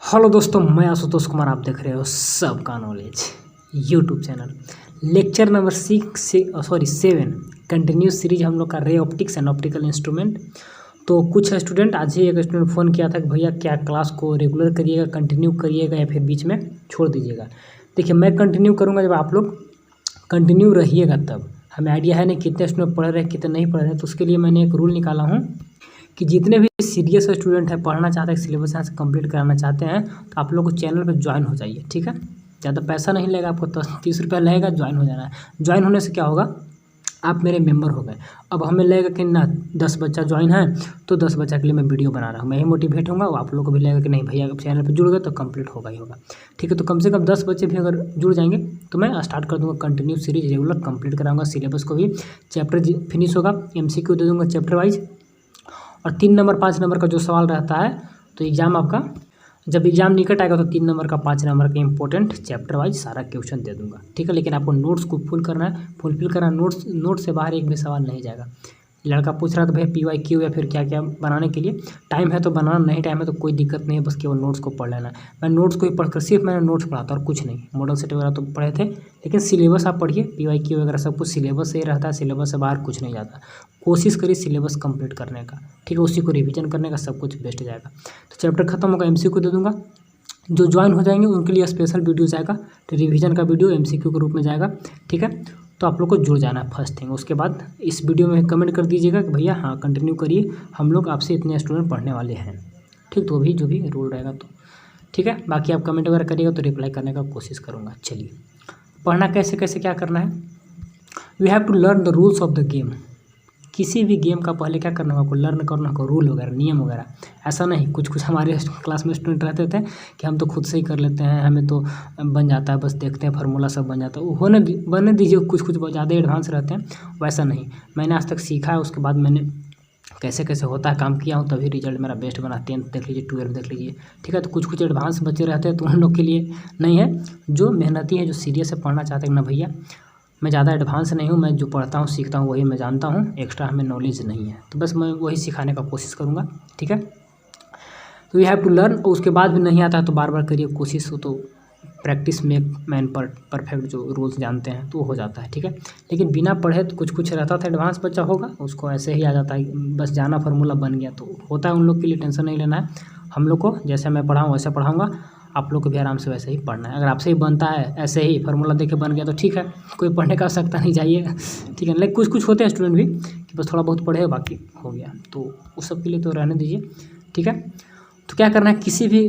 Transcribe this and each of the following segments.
Hello दोस्तों, मैं आशुतोष कुमार। आप देख रहे हो सबका knowledge YouTube channel. Lecture number 7 continue series हम लोग का ray optics and optical instrument. तो कुछ स्टूडेंट, आज ही एक स्टूडेंट फ़ोन किया था कि भैया क्या क्लास को रेगुलर करिएगा, कंटिन्यू करिएगा या फिर बीच में छोड़ दीजिएगा। देखिए, मैं कंटिन्यू करूँगा जब आप लोग कंटिन्यू रहिएगा तब। हमें आइडिया है नहीं कितने स्टूडेंट पढ़ रहे हैं कितने नहीं पढ़ रहे हैं, तो उसके लिए मैंने एक रूल निकाला हूँ कि जितने भी सीरियस स्टूडेंट हैं, पढ़ना चाहते हैं, सिलेबस यहाँ से कंप्लीट कराना चाहते हैं, तो आप लोग को चैनल पे ज्वाइन हो जाइए। ठीक है, ज़्यादा पैसा नहीं लगेगा आपको, 30 रुपया लगेगा, ज्वाइन हो जाना है। ज्वाइन होने से क्या होगा, आप मेरे मेंबर हो गए। अब हमें लगेगा कि ना 10 बच्चा ज्वाइन है तो 10 बच्चा के लिए मैं वीडियो बना रहा हूँ, मैं ही मोटिवेट होऊंगा। आप लोगों को भी लगेगा कि नहीं भैया चैनल पर जुड़ गए तो कंप्लीट होगा ही होगा। ठीक है, तो कम से कम 10 बच्चे भी अगर जुड़ जाएंगे तो मैं स्टार्ट कर दूँगा कंटिन्यू सीरीज, रेगुलर कंप्लीट कराऊंगा। सिलेबस को भी चैप्टर फिनिश होगा, MCQ दे दूँगा चैप्टर वाइज। और 3 नंबर 5 नंबर का जो सवाल रहता है, तो एग्ज़ाम आपका जब एग्ज़ाम निकट आएगा तो 3 नंबर का 5 नंबर का इंपॉर्टेंट चैप्टर वाइज सारा क्वेश्चन दे दूंगा। ठीक है, लेकिन आपको नोट्स को फुलफिल करना है। नोट्स से बाहर एक भी सवाल नहीं जाएगा। लड़का पूछ रहा था भैया PYQ या फिर क्या क्या बनाने के लिए टाइम है तो बनाना, नहीं टाइम है तो कोई दिक्कत नहीं है, बस केवल नोट्स को पढ़ लेना है। मैं नोट्स को ही पढ़कर सिर्फ मैंने नोट्स पढ़ा था और कुछ नहीं। मॉडल सेट वगैरह तो पढ़े थे, लेकिन सिलेबस आप पढ़िए। PYQ वगैरह सब कुछ सिलेबस से ही रहता है, सिलेबस से बाहर कुछ नहीं जाता। कोशिश करिए सिलेबस कंप्लीट करने का, ठीक है, उसी को रिवीजन करने का, सब कुछ बेस्ट जाएगा। तो चैप्टर खत्म होगा, MCQ दे दूंगा। जो ज्वाइन हो जाएंगे उनके लिए स्पेशल वीडियो जाएगा, तो रिवीजन का वीडियो MCQ के रूप में जाएगा। ठीक है, तो आप लोग को जुड़ जाना है फर्स्ट थिंग। उसके बाद इस वीडियो में कमेंट कर दीजिएगा कि भैया हाँ कंटिन्यू करिए, हम लोग आपसे इतने स्टूडेंट पढ़ने वाले हैं। ठीक, तो अभी जो भी रूल रहेगा तो ठीक है। बाकी आप कमेंट वगैरह करिएगा तो रिप्लाई करने का कोशिश करूँगा। चलिए, पढ़ना कैसे कैसे क्या करना है। We have to learn the rules of the game. किसी भी गेम का पहले क्या करना होगा, आपको लर्न करना होगा, रूल वगैरह, नियम वगैरह। ऐसा नहीं, कुछ हमारे क्लास में स्टूडेंट रहते थे कि हम तो खुद से ही कर लेते हैं, हमें तो बन जाता है, बस देखते हैं फार्मूला सब बन जाता है। वो बनने दीजिए, कुछ ज़्यादा एडवांस रहते हैं, वैसा नहीं। मैंने आज तक सीखा है, उसके बाद मैंने कैसे कैसे होता है काम किया हूँ, तभी रिजल्ट मेरा बेस्ट बना। 10th देख लीजिए, 12th देख लीजिए। ठीक है, तो कुछ एडवांस बच्चे रहते हैं तो उन लोग के लिए नहीं है। जो मेहनती है, जो सीरियस से पढ़ना चाहते हैं ना भैया, मैं ज़्यादा एडवांस नहीं हूँ, मैं जो पढ़ता हूँ सीखता हूँ वही मैं जानता हूँ, एक्स्ट्रा हमें नॉलेज नहीं है, तो बस मैं वही सिखाने का कोशिश करूँगा। ठीक है, तो वी हैव टू लर्न। और उसके बाद भी नहीं आता है तो बार बार करिए कोशिश, हो तो प्रैक्टिस मेक मैन परफेक्ट, जो रूल्स जानते हैं तो हो जाता है। ठीक है, लेकिन बिना पढ़े तो कुछ रहता था, एडवांस बच्चा होगा उसको ऐसे ही आ जाता है, बस जाना फार्मूला बन गया तो होता है। उन लोग के लिए टेंशन नहीं लेना है। हम लोग को जैसे मैं पढ़ाऊँ वैसे पढ़ाऊँगा, आप लोग को भी आराम से वैसे ही पढ़ना है। अगर आपसे ही बनता है ऐसे ही फार्मूला देके बन गया तो ठीक है, कोई पढ़ने का आवश्यकता नहीं चाहिए। ठीक है, लेकिन कुछ होते हैं स्टूडेंट भी कि बस थोड़ा बहुत पढ़े बाकी हो गया, तो उस सब के लिए तो रहने दीजिए। ठीक है, तो क्या करना है, किसी भी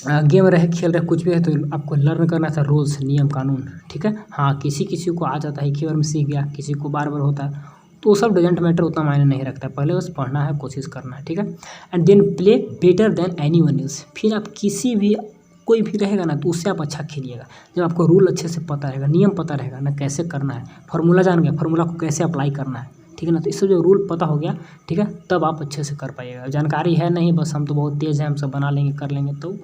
गेम रहे, खेल रहे, कुछ भी है, तो आपको लर्न करना था रूल्स, नियम कानून। ठीक है, हाँ किसी को आ जाता है, एक ही बार में सीख गया, किसी को बार बार होता है, तो सब डजेंट मैटर, उतना मायने नहीं रखता है। पहले बस पढ़ना है, कोशिश करना है। ठीक है, and then play better than anyone else. फिर आप किसी भी कोई भी रहेगा ना तो उससे आप अच्छा खेलिएगा। जब आपको रूल अच्छे से पता रहेगा, नियम पता रहेगा ना, कैसे करना है, फार्मूला जान गया, फार्मूला को कैसे अप्लाई करना है। ठीक है ना, तो इससे जो रूल पता हो गया, ठीक है, तब आप अच्छे से कर पाइएगा। जानकारी है नहीं, बस हम तो बहुत तेज़ हैं, हम सब बना लेंगे कर लेंगे, तो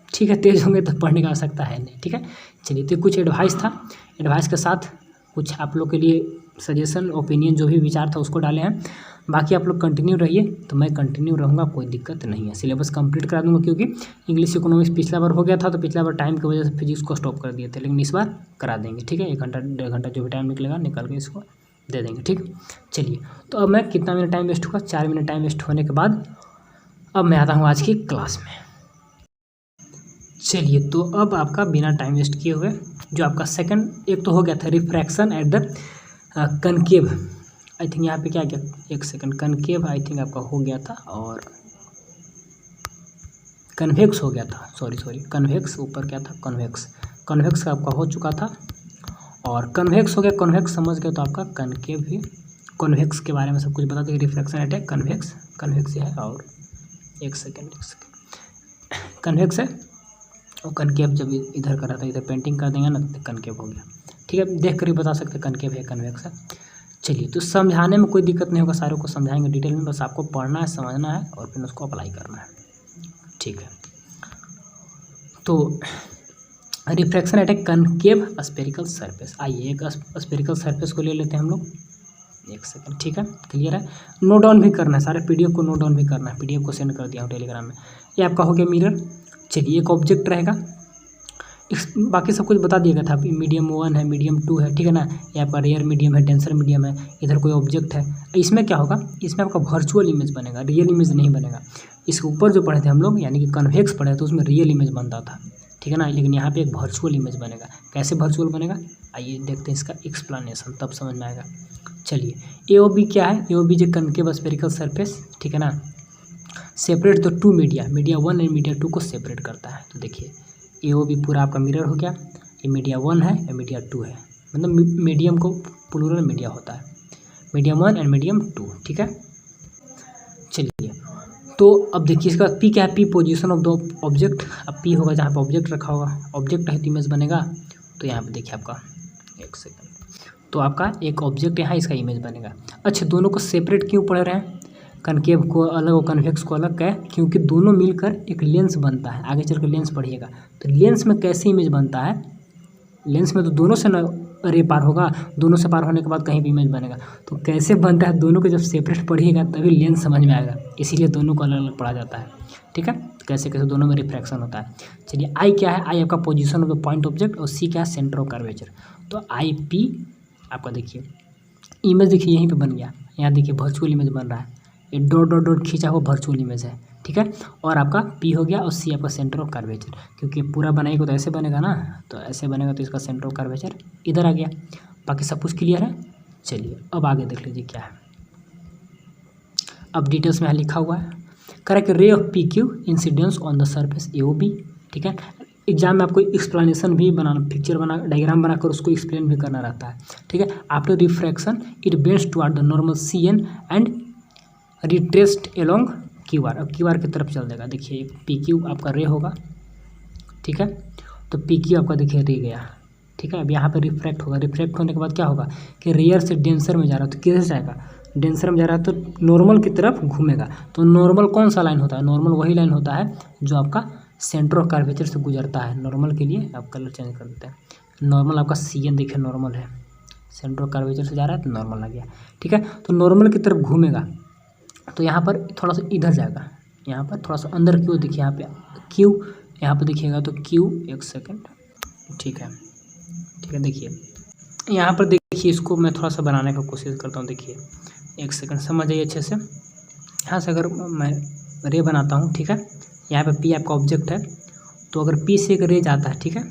ठीक है, तेज़ होंगे तो पढ़ने की आवश्यकता है नहीं। ठीक है, चलिए, तो कुछ एडवाइस था, एडवाइस के साथ कुछ आप लोग के लिए सजेशन, ओपिनियन, जो भी विचार था उसको डाले हैं। बाकी आप लोग कंटिन्यू रहिए, तो मैं कंटिन्यू रहूँगा, कोई दिक्कत नहीं है। सिलेबस कंप्लीट करा दूँगा, क्योंकि इंग्लिश इकोनॉमिक्स पिछला बार हो गया था, तो पिछला बार टाइम की वजह से फिजिक्स को स्टॉप कर दिए थे, लेकिन इस बार करा देंगे। ठीक है, 1 घंटा 1.5 घंटा जो भी टाइम निकलेगा निकल के इसको दे देंगे। ठीक, चलिए, तो अब मैं कितना मिनट टाइम वेस्ट हुआ, 4 मिनट टाइम वेस्ट होने के बाद अब मैं आता हूँ आज की क्लास में। चलिए, तो अब आपका बिना टाइम वेस्ट किए हुए जो आपका सेकंड, एक तो हो गया था refraction at the concave. I think यहाँ पे क्या क्या, एक सेकंड, कनकेव आई थिंक आपका हो गया था, और कन्वेक्स हो गया था, सॉरी कन्वेक्स, ऊपर क्या था, कन्वेक्स का आपका हो चुका था, और कन्वेक्स हो गया, कन्वेक्स समझ गए तो आपका कनकेव भी, कन्वेक्स के बारे में सब कुछ बता देंगे। रिफ्रैक्शन एट ए कन्वेक्स है, और एक सेकेंड कन्वेक्स है, और कनकेव जब इधर कर रहा था, इधर पेंटिंग कर देंगे ना तो कनकेव हो गया। ठीक है, देख कर ही बता सकते कनकेव है कन्वेक्स है। चलिए, तो समझाने में कोई दिक्कत नहीं होगा, सारों को समझाएंगे डिटेल में, बस आपको पढ़ना है, समझना है और फिर उसको अप्लाई करना है। ठीक है, तो refraction at A concave spherical surface. आइए एक स्फेरिकल सरफेस को ले लेते हैं हम लोग, एक सेकंड। ठीक है, क्लियर है, नोट डाउन भी करना है, सारे PDF को नोट डाउन भी करना है। PDF को सेंड कर दिया हूँ टेलीग्राम में। ये आपका हो गया मिरर। चलिए एक ऑब्जेक्ट रहेगा, बाकी सब कुछ बता दिया गया था, मीडियम 1 है, मीडियम 2 है, ठीक है ना, ये आपका रेयर मीडियम है, डेंसर मीडियम है, इधर कोई ऑब्जेक्ट है। इसमें क्या होगा, इसमें आपका वर्चुअल इमेज बनेगा, रियल इमेज नहीं बनेगा। इसके ऊपर जो पढ़े थे हम लोग यानी कि कन्वेक्स पढ़े तो उसमें रियल इमेज बनता था, ठीक है ना, लेकिन यहाँ पे एक वर्चुअल इमेज बनेगा। कैसे वर्चुअल बनेगा, आइए देखते हैं इसका एक्सप्लेनेशन, तब समझ में आएगा। चलिए AOB क्या है, AOB जो कनकेव स्फेरिकल सरफेस, ठीक है ना, separate the two media 1 and media 2 को सेपरेट करता है। तो देखिए AOB पूरा आपका मिरर हो गया, ये मीडिया 1 है, ये मीडिया 2 है, मतलब मीडियम को प्लूरल मीडिया होता है, मीडियम 1 एंड मीडियम 2, ठीक है। चलिए तो अब देखिए इसका P क्या है, P position of the object. अब P होगा जहाँ पे ऑब्जेक्ट रखा होगा, ऑब्जेक्ट है तो इमेज बनेगा। तो यहाँ पे देखिए आपका एक सेकंड, तो आपका एक ऑब्जेक्ट यहाँ इसका इमेज बनेगा। अच्छा दोनों को सेपरेट क्यों पढ़ रहे हैं, कनकेव को अलग और कन्वेक्स को अलग है, क्योंकि दोनों मिलकर एक लेंस बनता है। आगे चल कर लेंस पढ़िएगा, तो लेंस में कैसे इमेज बनता है, लेंस में तो दोनों से न रे पार होगा, दोनों से पार होने के बाद कहीं भी इमेज बनेगा। तो कैसे बनता है, दोनों को जब सेपरेट पढ़िएगा तभी लेंस समझ में आएगा, इसीलिए दोनों को अलग अलग पढ़ा जाता है, ठीक है। तो कैसे कैसे दोनों में रिफ्रैक्शन होता है। चलिए आई क्या है, आई आपका position of the point object, और सी क्या है, सेंटर ऑफ कर्वेचर। तो IP आपका देखिए इमेज देखिए यहीं पे बन गया, यहाँ देखिए वर्चुअल इमेज बन रहा है, ये डॉट डॉट डॉट खींचा हुआ वर्चुअल इमेज है, ठीक है। और आपका P हो गया, और C आपका सेंटर ऑफ कर्वेचर, क्योंकि पूरा बनाएगा तो ऐसे बनेगा ना, तो ऐसे बनेगा तो इसका सेंटर ऑफ कर्वेचर इधर आ गया। बाकी सब कुछ क्लियर है। चलिए अब आगे देख लीजिए क्या है, अब डिटेल्स में यहाँ लिखा हुआ है, correct ray of PQ incidence on the surface AOB, ठीक है। एग्जाम में आपको एक्सप्लेनेशन भी बनाना, पिक्चर बना डायग्राम बनाकर उसको एक्सप्लेन भी करना रहता है, ठीक है। After refraction it bends toward the normal CN and retraced along QR। अब QR की तरफ चल देगा। देखिए PQ आपका रे होगा, ठीक है, तो PQ आपका देखिए रे गया, ठीक है। अब यहाँ पर रिफ्रैक्ट होगा, रिफ्रैक्ट होने के बाद क्या होगा कि रेयर से डेंसर में जा रहा है, तो किधर जाएगा, डेंसर में जा रहा है तो नॉर्मल की तरफ घूमेगा। तो नॉर्मल कौन सा लाइन होता है, नॉर्मल वही लाइन होता है जो आपका सेंटर ऑफ कर्वेचर से गुजरता है। नॉर्मल के लिए आप कलर चेंज कर देते हैं, नॉर्मल आपका CN देखिए नॉर्मल है, सेंटर ऑफ कर्वेचर से जा रहा है तो नॉर्मल आ गया, ठीक है। तो नॉर्मल की तरफ घूमेगा, तो यहाँ पर थोड़ा सा इधर जाएगा, यहाँ पर थोड़ा सा अंदर क्यों, देखिए यहाँ पे Q, यहाँ पर देखिएगा तो Q, एक सेकंड, ठीक है, ठीक है। देखिए यहाँ पर देखिए, इसको मैं थोड़ा सा बनाने का कोशिश करता हूँ। देखिए एक सेकंड समझ जाइए अच्छे से, यहाँ से अगर मैं रे बनाता हूँ, ठीक है, यहाँ पे P आपका ऑब्जेक्ट है, तो अगर P से एक रे जाता है, ठीक है,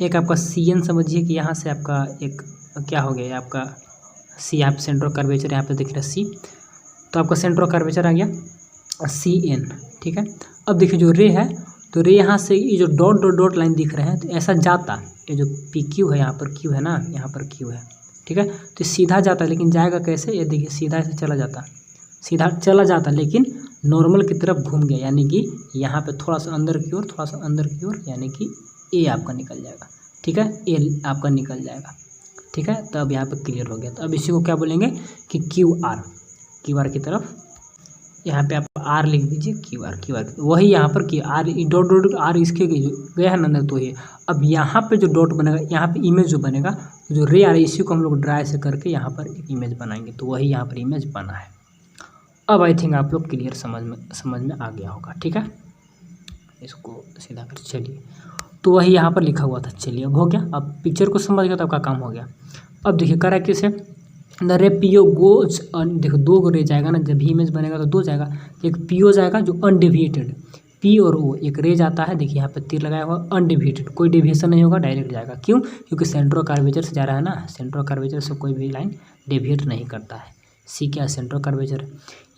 एक आपका CN समझिए कि यहाँ से आपका एक क्या हो गया, आपका C, यहाँ पे सेंटर ऑफ कर्वेचर, यहाँ पे दिख रहा है C, तो आपका सेंटर ऑफ कर्वेचर आ गया CN, ठीक है। अब देखिए जो रे है, तो रे यहाँ से ये जो डॉट डॉट डॉट लाइन दिख रहे हैं, तो ऐसा जाता, ये जो PQ है, यहाँ पर Q है ना, यहाँ पर Q है, ठीक है, तो सीधा जाता, लेकिन जाएगा कैसे, ये देखिए सीधा ऐसे चला जाता, सीधा चला जाता, लेकिन नॉर्मल की तरफ घूम गया, यानी कि यहाँ पे थोड़ा सा अंदर की ओर, थोड़ा सा अंदर की ओर, यानी कि A आपका निकल जाएगा, ठीक है, A आपका निकल जाएगा, ठीक है। तो अब यहाँ पे क्लियर हो गया। तो अब इसी को क्या बोलेंगे कि QR की तरफ, यहाँ पे आप R लिख दीजिए, QR वही यहाँ पर कि R डॉट डॉट R इसके गया है ना अंदर, तो ये अब यहाँ पे जो डॉट बनेगा, यहाँ पे इमेज जो बनेगा, जो रे आ रहा है इसी को हम लोग ड्राई से करके यहाँ पर एक इमेज बनाएंगे, तो वही यहाँ पर इमेज बना है। अब आई थिंक आप लोग क्लियर समझ में आ गया होगा, ठीक है। इसको सीधा कर, चलिए तो वही यहाँ पर लिखा हुआ था। चलिए अब हो गया, अब पिक्चर को समझ गया तो आपका काम हो गया। अब देखिए करा किसे, द रे PO गोज, देखो दो रे जाएगा ना, जब भी इमेज बनेगा तो दो जाएगा, एक PO जाएगा जो अनडेविएटेड, P और O एक रे जाता है, देखिए यहाँ पे तीर लगाया हुआ, अनडेविएटेड, कोई डेविएशन नहीं होगा, डायरेक्ट जाएगा। क्यों, क्योंकि सेंटर ऑफ कर्वेचर से जा रहा है ना, सेंटर ऑफ कर्वेचर से कोई भी लाइन डेविएट नहीं करता है। C क्या है, सेंटर ऑफ कर्वेचर है।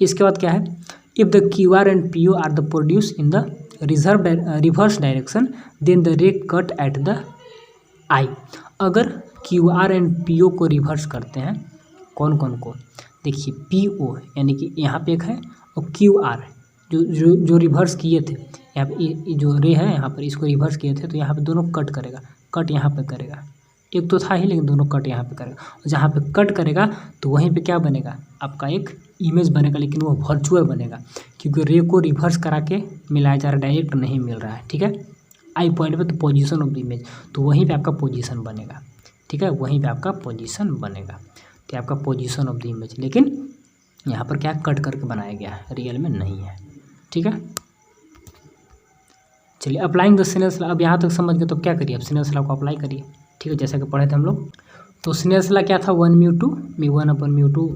इसके बाद क्या है, if the QR and PO are the produce in the reverse direction then the ray cut at the I. अगर QR एंड PO को रिवर्स करते हैं, कौन कौन को, देखिए PO यानी कि यहाँ पे एक है, और QR जो रिवर्स किए थे, यहाँ पे जो रे है यहाँ पर इसको रिवर्स किए थे, तो यहाँ पे दोनों कट करेगा, कट यहाँ पे करेगा, एक तो था ही लेकिन दोनों कट यहाँ पे करेगा, और जहाँ पे कट करेगा तो वहीं पे क्या बनेगा, आपका एक इमेज बनेगा, लेकिन वो वर्चुअल बनेगा, क्योंकि रे को रिवर्स करा के मिलाया जा रहा है, डायरेक्ट नहीं मिल रहा है, ठीक है। आई पॉइंट पे तो पोजीशन ऑफ द इमेज, तो वहीं पे आपका पोजीशन बनेगा, ठीक है, वहीं पे आपका पोजीशन बनेगा, तो आपका पोजीशन ऑफ द इमेज, लेकिन यहाँ पर क्या कट करके बनाया गया है, रियल में नहीं है, ठीक है। चलिए अप्लाइंग द सिनेल्स लॉ, अब यहाँ तक समझ गए तो क्या करिए, अब सिनेल्स लॉ को अप्लाई करिए। ठीक है, जैसा कि पढ़े थे हम लोग। तो सिनेल्स लॉ क्या था, 1/μ2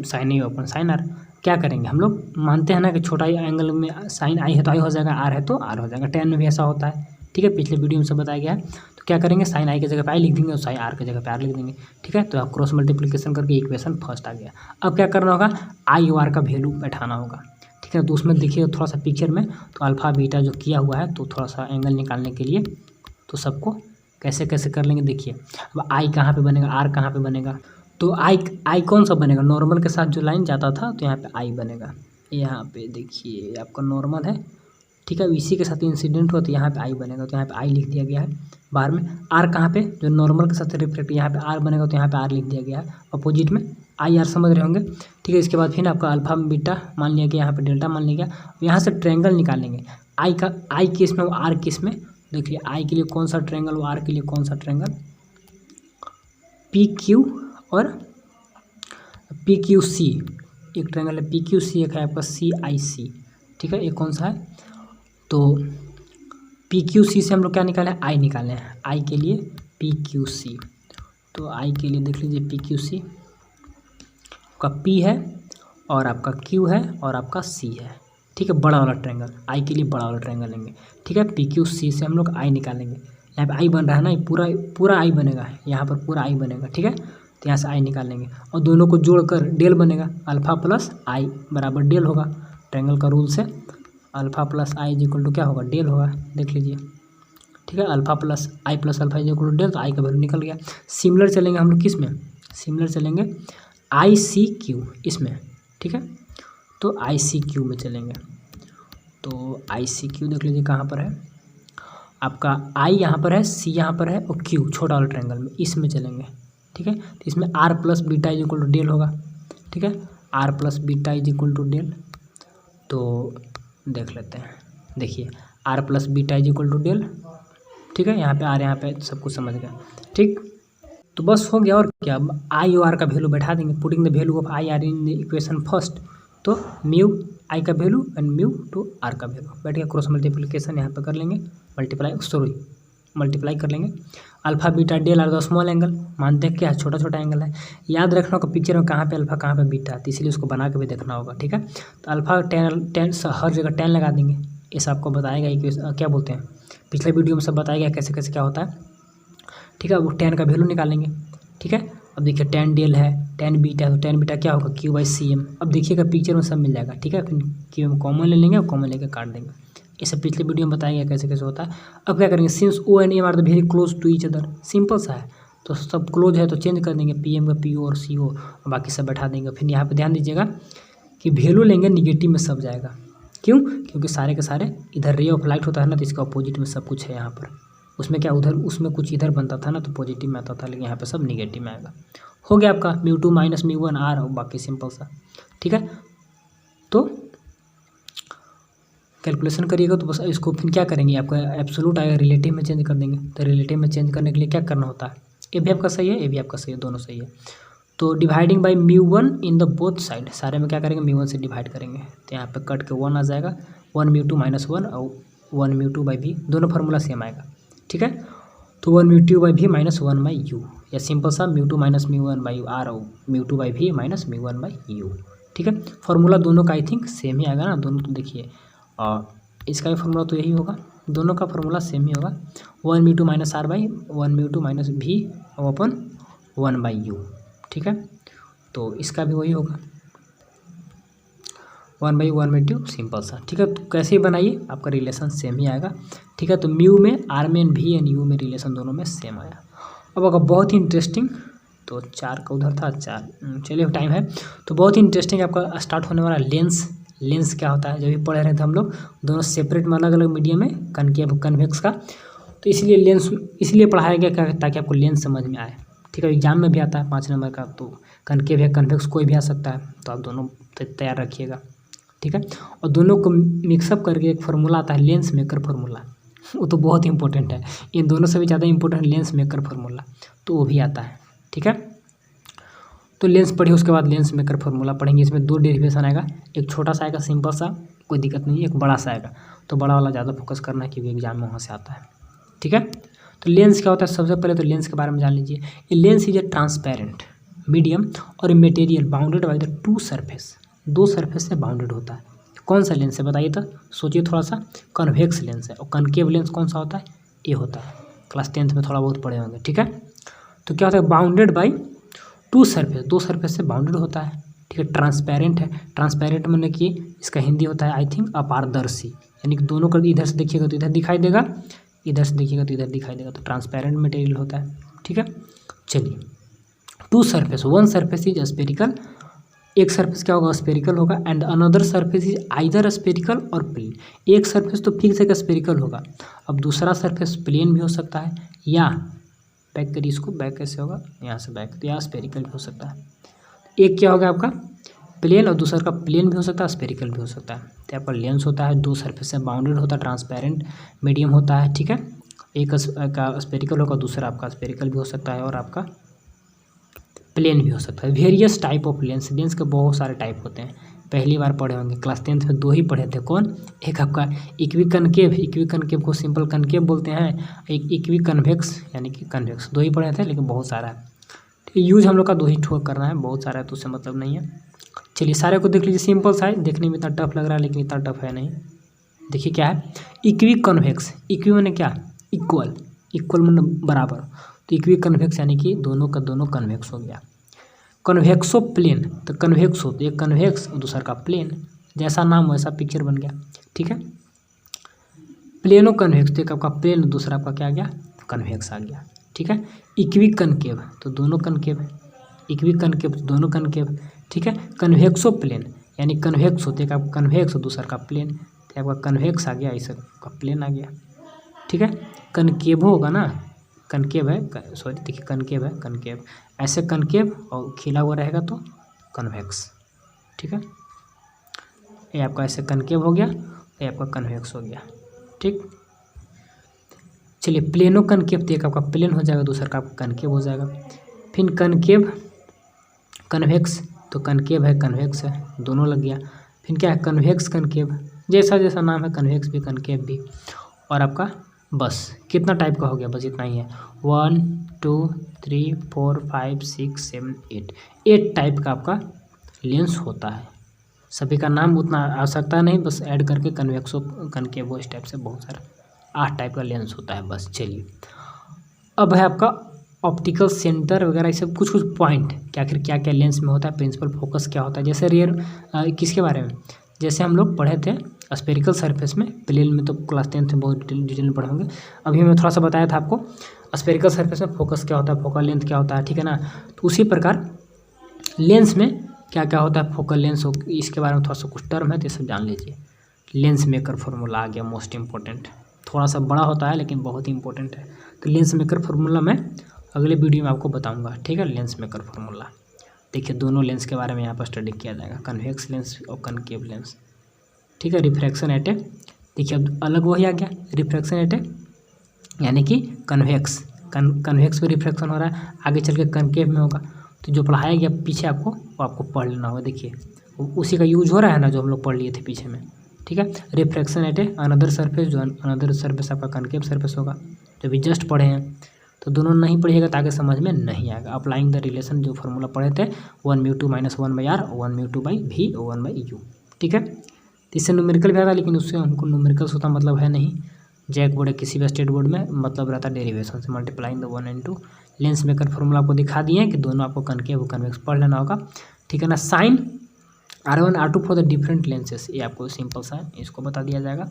sine A upon sine R. क्या करेंगे हम लोग, मानते हैं ना कि छोटा एंगल में साइन आई है तो आई हो जाएगा, आर है तो आर हो जाएगा, टेन में भी ऐसा होता है। ठीक है, पिछले वीडियो में सब बताया गया है। तो क्या करेंगे, साइन आई की जगह पे आई लिख देंगे और साइन आर की जगह पे आर लिख देंगे। ठीक है, तो आप क्रॉस मल्टीप्लिकेशन करके इक्वेशन फर्स्ट आ गया। अब क्या करना होगा, आई और आर का वैल्यू बैठाना होगा। ठीक है, तो उसमें देखिए थोड़ा सा पिक्चर में, तो अल्फा बीटा जो किया हुआ है, तो थोड़ा सा एंगल निकालने के लिए तो सबको कैसे कैसे कर लेंगे देखिए। अब आई कहाँ पे बनेगा, आर कहाँ पे बनेगा, तो आई कौन सा बनेगा, नॉर्मल के साथ जो लाइन जाता था तो यहाँ पे आई बनेगा। यहाँ पे देखिए आपका नॉर्मल है। ठीक है, इसी के साथ इंसिडेंट हुआ तो यहाँ पे आई बनेगा, तो यहाँ पे आई लिख दिया गया है बाहर में। आर कहाँ पे, जो नॉर्मल के साथ रिफ्लेक्ट, यहाँ पे आर बनेगा तो यहाँ पे आर लिख दिया गया है अपोजिट में, आई आर समझ रहे होंगे। ठीक है, इसके बाद फिर आपका अल्फा बीटा मान लिया गया, यहाँ पे डेल्टा मान लिया गया। यहाँ से ट्रायंगल निकालेंगे, आई किस में, आर किस में। देखिए आई के लिए कौन सा ट्रायंगल, वो आर के लिए कौन सा ट्रायंगल, पी क्यू और पी क्यू सी, एक ट्रायंगल है पी क्यू सी, एक है आपका सी आई सी। ठीक है, ये कौन सा है, तो पी क्यू सी से हम लोग क्या निकाले, आई निकाले हैं, आई के लिए पी क्यू सी। तो आई के लिए देख लीजिए पी क्यू सी का पी है और आपका क्यू है और आपका सी है। ठीक है, बड़ा वाला ट्रायंगल, आई के लिए बड़ा वाला ट्रायंगल लेंगे। ठीक है, पी क्यू सी से हम लोग आई निकालेंगे। यहाँ पे आई बन रहा है ना, ये पूरा आई बनेगा, यहाँ पर पूरा आई बनेगा। ठीक है, तो यहाँ से आई निकालेंगे और दोनों को जोड़कर डेल बनेगा, अल्फा प्लस आई बराबर डेल होगा। ट्रायंगल का रूल से alpha plus I is equal to क्या होगा, डेल होगा, देख लीजिए। ठीक है, alpha plus alpha is equal to del, तो आई का वैल्यू निकल गया। सिमिलर चलेंगे हम लोग किस में, सिमिलर चलेंगे आई सी क्यू इसमें। ठीक है, तो आई सी क्यू में चलेंगे। तो आई सी क्यू देख लीजिए कहाँ पर है, आपका आई यहाँ पर है, सी यहाँ पर है और क्यू छोटा वाला ट्रायंगल में, इसमें चलेंगे। ठीक है, तो इसमें R plus beta is equal to del होगा। ठीक है, R plus beta is equal to del, तो देख लेते हैं। देखिए R plus beta is equal to del. ठीक है, यहाँ पे आर, यहाँ पे सब कुछ समझ गया। ठीक, तो बस हो गया। और क्या, आई और आर का वैल्यू बैठा देंगे, putting the value of I R in the equation first. तो म्यू आई का value and mu two R का वैल्यू बैठ गया। क्रॉस मल्टीप्लिकेशन यहाँ पे कर लेंगे, मल्टीप्लाई कर लेंगे। Alpha beta del are the small angle, मानते हैं क्या छोटा छोटा एंगल है। याद रखना होगा पिक्चर में कहाँ पे अल्फा कहाँ पे बीटा, तो इसीलिए उसको बना के भी देखना होगा। ठीक है, तो अल्फा टेन हर जगह 10 लगा देंगे। ऐसा आपको बताएगा कि क्या बोलते हैं, पिछले वीडियो में सब बताया गया कैसे कैसे क्या होता है। ठीक है, वो 10 का वैल्यू निकालेंगे। ठीक है, अब देखिए 10 डेल है, 10 बीटा है, तो 10 बीटा क्या होगा, क्यू बाई सी एम। अब देखिएगा पिक्चर में सब मिल जाएगा। ठीक है, फिर क्यू एम कॉमन ले लेंगे और कॉमन लेके काट देंगे। ये सब पिछले वीडियो में बताया गया कैसे कैसे होता है। अब क्या करेंगे, since O and M are the very close to each other, simple सा है, तो सब क्लोज है तो चेंज कर देंगे, पी एम का पी ओ और सी ओ, और बाकी सब बैठा देंगे। फिर यहाँ पर ध्यान दीजिएगा कि वैल्यू लेंगे निगेटिव में सब जाएगा। क्यों, क्योंकि सारे के सारे इधर रे ऑफ लाइट होता है ना, तो इसका अपोजिट में सब कुछ है यहाँ पर। उसमें क्या उधर, उसमें कुछ इधर बनता था ना तो पॉजिटिव में आता था, लेकिन यहाँ पे सब निगेटिव में आएगा। हो गया आपका μ2 माइनस μ1 आर, और बाकी सिंपल सा। ठीक है, तो कैलकुलेशन करिएगा तो बस इसको फिर क्या करेंगे, आपका एब्सोल्यूट आएगा, रिलेटिव में चेंज कर देंगे। तो रिलेटिव में चेंज करने के लिए क्या करना होता है, ए भी आपका सही है, ए भी आपका सही है, दोनों सही है। तो dividing by μ1 in the both side, सारे में क्या करेंगे μ1 से डिवाइड करेंगे, तो यहाँ पे कट के 1 आ जाएगा, 1 μ2 माइनस 1 और 1 μ2 बाई भी, दोनों फार्मूला सेम आएगा। ठीक है, तो 1 μ2 बाई भी माइनस 1 बाई यू, या सिंपल सा μ2 माइनस μ1 बाई आर और μ2 बाई भी माइनस μ1 बाई यू। ठीक है, फार्मूला दोनों का आई थिंक सेम ही आएगा ना, दोनों तो देखिए, और इसका भी फार्मूला तो यही होगा, दोनों का फार्मूला सेम ही होगा। 1 μ2 माइनस आर बाई 1 μ2 माइनस भी और अपन 1 बाई यू। ठीक है, तो इसका भी वही होगा, 1/1/2 सिंपल सा। ठीक है, तो कैसे बनाइए, आपका रिलेशन सेम ही आएगा। ठीक है, तो म्यू में आर में भी एंड यू में रिलेशन दोनों में सेम आया। अब अगर बहुत ही इंटरेस्टिंग, तो 4 का उधर था 4, चलिए टाइम है, तो बहुत ही इंटरेस्टिंग आपका स्टार्ट होने वाला लेंस क्या होता है, जब भी पढ़ रहे थे हम लोग, दोनों सेपरेट में अलग अलग मीडियम में, कनकेव कन्वेक्स का, तो इसलिए लेंस इसलिए पढ़ाया गया ताकि आपको लेंस समझ में आए। ठीक है, एग्जाम में भी आता है 5 नंबर का, तो कनकेव है कन्वेक्स कोई भी आ सकता है, तो आप दोनों तैयार रखिएगा। ठीक है, और दोनों को मिक्सअप करके एक फार्मूला आता है लेंस मेकर फार्मूला, वो तो बहुत इंपॉर्टेंट है, इन दोनों से भी ज़्यादा इंपॉर्टेंट लेंस मेकर फार्मूला, तो वो भी आता है। ठीक है, तो लेंस पढ़िए, उसके बाद लेंस मेकर फॉर्मूला पढ़ेंगे। इसमें 2 डेरिवेशन आएगा, एक छोटा सा आएगा सिंपल सा, कोई दिक्कत नहीं है, एक बड़ा सा आएगा। तो बड़ा वाला ज़्यादा फोकस करना है क्योंकि एग्जाम में वहाँ से आता है, ठीक है। तो लेंस क्या होता है, सबसे पहले तो लेंस के बारे में जान लीजिए। ये lens is a transparent medium और material bounded by the 2 surface, 2 surface से बाउंडेड होता है। कौन सा लेंस है बताइए तो, सोचिए थोड़ा सा। कन्वेक्स लेंस है। और कनकेव लेंस कौन सा होता है, ये होता है। क्लास 10th में थोड़ा बहुत पढ़े होंगे, ठीक है। तो क्या होता है, बाउंडेड बाई 2 सरफेस, 2 सरफेस से बाउंडेड होता है, ठीक है। ट्रांसपेरेंट है। ट्रांसपेरेंट मैंने कि इसका हिंदी होता है आई थिंक अपारदर्शी, यानी कि दोनों का इधर से देखिएगा तो इधर दिखाई देगा, इधर से देखिएगा तो इधर दिखाई देगा, तो ट्रांसपेरेंट मटेरियल होता है, ठीक है। चलिए, 2 सरफेस, 1 सरफेस इज स्पेरिकल, एक सरफेस क्या होगा, स्पेरिकल होगा, and another surface is either spherical और प्लेन। एक सरफेस तो फिक्स है स्पेरिकल होगा, अब दूसरा सरफेस प्लेन भी हो सकता है, या बैक करिए इसको, बैक कैसे होगा, यहाँ से बैक, तो यहाँ स्पेरिकल भी हो सकता है। एक क्या होगा आपका प्लेन और दूसरा का प्लेन भी हो सकता है, स्पेरिकल भी हो सकता है। तो आपका लेंस होता है 2 सरफेस से बाउंडेड होता है, ट्रांसपेरेंट मीडियम होता है, ठीक है। एक का स्पेरिकल होगा, दूसरा आपका स्पेरिकल भी हो सकता है और आपका प्लेन भी हो सकता है। Various type of lens, lens के बहुत सारे टाइप होते हैं, पहली बार पढ़े होंगे। क्लास 10th में 2 ही पढ़े थे, कौन, एक आपका इक्वी कनकेव, इक्वी कनकेव को सिंपल कनकेव बोलते हैं, एक इक्वी कन्वेक्स यानी कि कन्वेक्स, 2 ही पढ़े थे, लेकिन बहुत सारा है। यूज हम लोग का 2 ही ठोक करना है, बहुत सारा है तो उससे मतलब नहीं है। चलिए सारे को देख लीजिए, सिंपल सा है, देखने में इतना टफ लग रहा है लेकिन इतना टफ है नहीं। देखिए क्या है, इक्वी कन्वेक्स, इक्वी मैंने क्या, इक्वल, इक्वल मैंने बराबर, तो इक्वी कन्वेक्स यानी कि दोनों का दोनों कन्वेक्स हो गया। कन्वेक्सो प्लेन, तो कन्वेक्स हो तो एक कन्वेक्स और दूसरा का प्लेन, जैसा नाम वैसा पिक्चर बन गया, ठीक है। प्लेनो कन्वेक्स, तो एक आपका प्लेन दूसरा आपका क्या आ गया, कन्वेक्स आ गया, ठीक है। इक्वी कनकेव, तो दोनों कनकेव, इक्वी कनकेव तो दोनों कनकेव, ठीक है। कन्वेक्सो प्लेन यानी कन्वेक्स होते एक आपका कन्वेक्स और दूसरा का प्लेन, तो आपका कन्वेक्स आ गया, इसे का प्लेन आ गया, ठीक है। कनकेव होगा ना, कनकेव है, सॉरी देखिए कनकेव है, कनकेव ऐसे कनकेव और खिला हुआ रहेगा तो कन्वेक्स, ठीक है। ये आपका ऐसे कनकेव हो गया, ये आपका कन्वेक्स हो गया, ठीक। चलिए प्लेनो कनकेव, तो एक आपका प्लेन हो जाएगा, दूसरा का आपका कनकेव हो जाएगा। फिर कनकेव कन्वेक्स, तो कनकेव है कन्वेक्स है, दोनों लग गया। फिर क्या है, कन्वेक्स कनकेव, जैसा जैसा नाम है, कन्वेक्स भी कनकेव भी। और आपका बस कितना टाइप का हो गया, बस इतना ही है, 1 2 3 4 5 6 7 8 टाइप का आपका लेंस होता है। सभी का नाम उतना आवश्यकता नहीं, बस ऐड करके कन्वेक्सो कनकेव इस टाइप से बहुत सारा 8 टाइप का लेंस होता है बस। चलिए अब है आपका ऑप्टिकल सेंटर वगैरह, ये सब कुछ कुछ पॉइंट कि आखिर क्या क्या लेंस में होता है, प्रिंसिपल फोकस क्या होता है। जैसे रियर किसके बारे में, जैसे हम लोग पढ़े थे स्पेरिकल सरफेस में, प्लेन में तो क्लास 10th में बहुत डिटेल में पढ़े होंगे। अभी मैं थोड़ा सा बताया था आपको स्पेरिकल सरफेस में फोकस क्या होता है, फोकल लेंथ क्या होता है, ठीक है ना। तो उसी प्रकार लेंस में क्या क्या होता है, फोकल लेंस हो, इसके बारे में थोड़ा सा कुछ टर्म है तो ये सब जान लीजिए। लेंस मेकर फार्मूला आ गया, मोस्ट इंपॉर्टेंट, थोड़ा सा बड़ा होता है लेकिन बहुत ही इंपॉर्टेंट है। तो लेंस मेकर फार्मूला मैं अगले वीडियो में आपको बताऊंगा, ठीक है। लेंस मेकर फार्मूला देखिए, दोनों लेंस के बारे में यहाँ पर स्टडी किया जाएगा, कन्वेक्स लेंस और कनकेव लेंस, ठीक है। रिफ्रैक्शन एट ए, देखिए अब अलग वही आ गया, रिफ्रैक्शन एट ए यानी कि कन्वेक्स, कन्वेक्स में रिफ्रैक्शन हो रहा है, आगे चल के कनकेव में होगा। तो जो पढ़ाया गया पीछे आपको वो आपको पढ़ लेना होगा, देखिए उसी का यूज हो रहा है ना जो हम लोग पढ़ लिए थे पीछे में, ठीक है। Refraction at a another surface, जो अनदर सरफेस आपका कनकेव सरफेस होगा, जो भी जस्ट पढ़े हैं। तो दोनों नहीं पढ़िएगा तो आगे समझ में नहीं आएगा। अप्लाइंग द रिलेशन जो फार्मूला पढ़े थे 1μ2 - 1/r 1μ2/v 1/u, ठीक है। इससे न्यूमेरिकल भी आता है, लेकिन उससे हमको न्यूमेरिकल से उतना मतलब है नहीं। जैक बोर्ड है किसी भी स्टेट बोर्ड में मतलब रहता है डेरिवेशन से, multiplying the 1 and 2। Lens maker formula आपको दिखा दिए हैं कि दोनों आपको कनकेव कन्वेक्स पढ़ लेना होगा, ठीक है ना। Sine R1 R2 for the different lenses, ये आपको सिंपल सा है, इसको बता दिया जाएगा।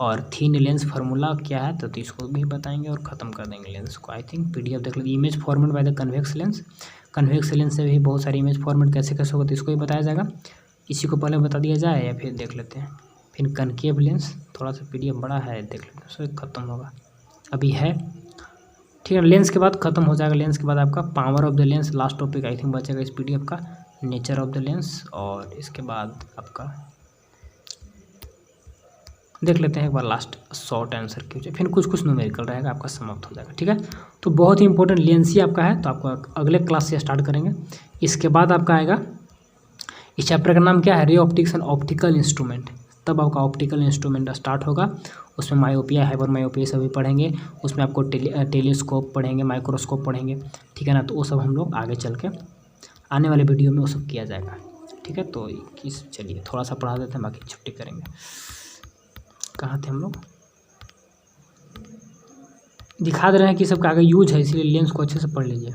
और थीन लेंस फार्मूला क्या है तो इसको भी बताएंगे और ख़त्म कर देंगे लेंस को। आई थिंक PDF देख लीजिए, image format by the convex lens, convex lens से भी बहुत सारी इमेज फॉर्मेट कैसे कैसे होगा तो इसको भी बताया जाएगा। इसी को पहले बता दिया जाए या फिर देख लेते हैं। फिर कनकेव लेंस, थोड़ा सा PDF बड़ा है, देख लेते हैं, सो ख़त्म होगा अभी है, ठीक है। लेंस के बाद ख़त्म हो जाएगा, लेंस के बाद आपका power of the lens, last topic I think बचेगा इस PDF का, नेचर ऑफ द लेंस, और इसके बाद आपका देख लेते हैं एक बार लास्ट शॉर्ट आंसर की, फिर कुछ कुछ न्यूमेरिकल रहेगा, आपका समाप्त हो जाएगा, ठीक है। तो बहुत ही इंपॉर्टेंट लेंस ही आपका है, तो आपको अगले क्लास से स्टार्ट करेंगे इसके बाद आपका आएगा, इस चैप्टर का नाम क्या है, ray optics and optical instrument. तब आपका ऑप्टिकल इंस्ट्रूमेंट स्टार्ट होगा। उसमें मायोपिया, हाइपर मायोपिया सभी पढ़ेंगे। उसमें आपको टेलीस्कोप पढ़ेंगे, माइक्रोस्कोप पढ़ेंगे, ठीक है ना। तो वो सब हम लोग आगे चल के आने वाले वीडियो में वो सब किया जाएगा, ठीक है। तो चलिए थोड़ा सा पढ़ा देते हैं, बाकी छुट्टी करेंगे। कहाँ थे हम लोग, दिखा दे रहे हैं कि सबका आगे यूज है, इसलिए लेंस को अच्छे से पढ़ लीजिए।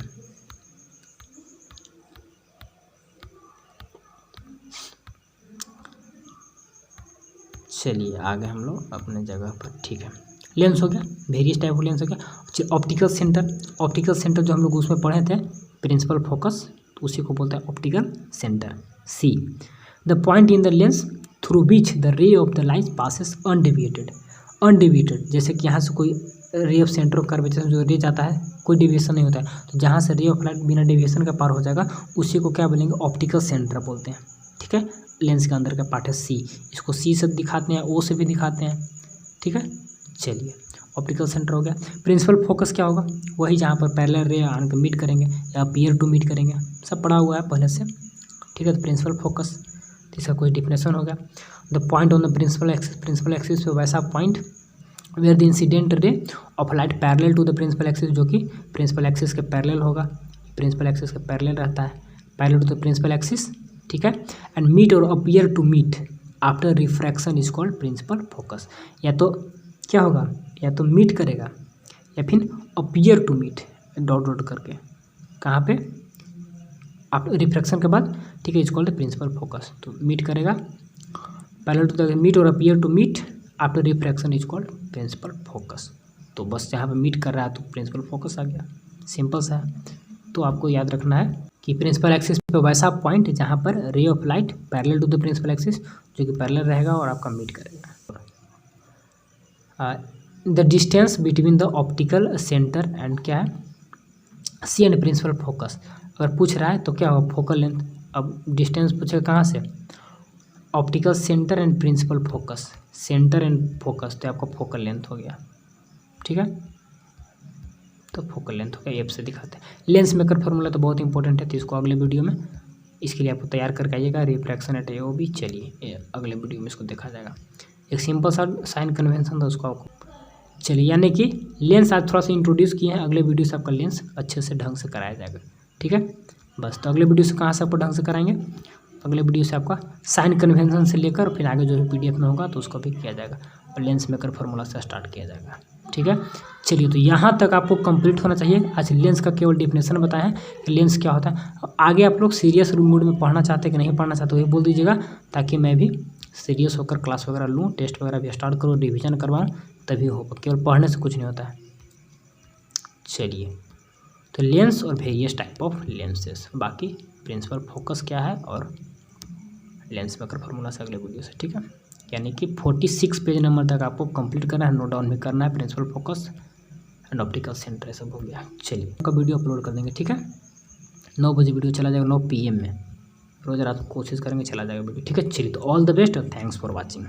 चलिए आगे हम लोग अपने जगह पर, ठीक है। लेंस हो गया, वेरियस टाइप ऑफ लेंस हो गया। ऑप्टिकल सेंटर, ऑप्टिकल सेंटर जो हम लोग उसमें पढ़े थे, प्रिंसिपल फोकस, तो उसी को बोलते हैं optical centre. C, the point in the lens through which the ray of the light passes undeviated. Undeviated जैसे कि यहाँ से कोई ray of centre of curvature जो रे जाता है, कोई डेविएशन नहीं होता है, तो जहाँ से रे ऑफ लाइट बिना डेविएशन का पार हो जाएगा, उसी को क्या बोलेंगे, ऑप्टिकल सेंटर बोलते हैं, ठीक है। लेंस के अंदर का पार्ट है सी, इसको सी से दिखाते हैं, ओ से भी दिखाते हैं, ठीक है। चलिए ऑप्टिकल सेंटर हो गया। प्रिंसिपल फोकस क्या होगा, वही जहाँ पर पैरेलल रे आन के मीट करेंगे या पीयर टू मीट करेंगे, सब पढ़ा हुआ है पहले से, ठीक है। तो प्रिंसिपल फोकस, इसका कोई डिफिनेशन हो गया। The point on the principal axis, principal axis पे वैसा point where the incident ray of light parallel to the principal axis, जो कि प्रिंसिपल एक्सिस के पैरेलल होगा, प्रिंसिपल एक्सिस के पैरेलल रहता है, parallel to the principal axis, ठीक है। And meet or appear to meet after refraction is called principal focus. या तो क्या होगा, या तो मीट करेगा या फिर appear to meet, dot dot करके, कहाँ पे, आप रिफ्रैक्शन के बाद, ठीक है, इज कॉल्ड प्रिंसिपल फोकस। तो मीट करेगा, parallel to the meet or appear to meet after refraction is called principal focus. तो बस यहाँ पे मीट कर रहा है तो प्रिंसिपल फोकस आ गया, सिंपल सा है। तो आपको याद रखना है कि प्रिंसिपल एक्सिस पे वैसा पॉइंट जहाँ पर ray of light parallel to the principal axis, जो कि पैरेलल रहेगा और आपका मीट करेगा। The distance between the optical centre and क्या है, सी एंड प्रिंसिपल फोकस। अगर पूछ रहा है तो क्या होगा, फोकल लेंथ। अब डिस्टेंस पूछेगा कहाँ से, optical centre and principal focus, centre and focus, तो आपका फोकल लेंथ हो गया, ठीक है। तो फोकल लेंथ हो गया, एफ से दिखाते हैं। लेंस मेकर फार्मूला तो बहुत इंपॉर्टेंट है, तो इसको अगले वीडियो में, इसके लिए आपको तैयार करके आइएगा, रिफ्रैक्शन एट ए भी। चलिए अगले वीडियो में इसको देखा जाएगा। एक सिंपल सा साइन कन्वेंशन था उसको आपको, चलिए, यानी कि लेंस आज थोड़ा सा इंट्रोड्यूस किए हैं, अगले वीडियो से आपका लेंस अच्छे से ढंग से कराया जाएगा, ठीक है। बस तो अगले वीडियो से कहाँ से आपको ढंग से कराएंगे, अगले वीडियो से आपका साइन कन्वेंशन से लेकर फिर आगे जो भी PDF में होगा तो उसको भी किया जाएगा, और लेंस मेकर फार्मूला से स्टार्ट किया जाएगा, ठीक है। चलिए तो यहाँ तक आपको कंप्लीट होना चाहिए। आज लेंस का केवल डिफिनेशन बताया है कि लेंस क्या होता है। आगे आप लोग सीरियस मूड में पढ़ना चाहते हैं कि नहीं पढ़ना चाहते, वही बोल दीजिएगा, ताकि मैं भी सीरियस होकर क्लास वगैरह लूँ, टेस्ट वगैरह भी स्टार्ट करूँ, रिविजन करवाऊँ, तभी होगा। केवल पढ़ने से कुछ नहीं होता है। चलिए तो लेंस और वेरियस टाइप ऑफ लेंसेस, बाकी प्रिंसिपल फोकस क्या है और लेंस मेकर फार्मूला से अगले वीडियो से, ठीक है। यानी कि 46 पेज नंबर तक आपको कंप्लीट करना है, नोट डाउन भी करना है, principal focus and optical centre सब हो गया। चलिए का वीडियो अपलोड कर देंगे, ठीक है। 9 बजे वीडियो चला जाएगा, 9 PM में, रोज़ रात को कोशिश करेंगे चला जाएगा वीडियो, ठीक है। चलिए तो ऑल द बेस्ट और थैंक्स फॉर वॉचिंग।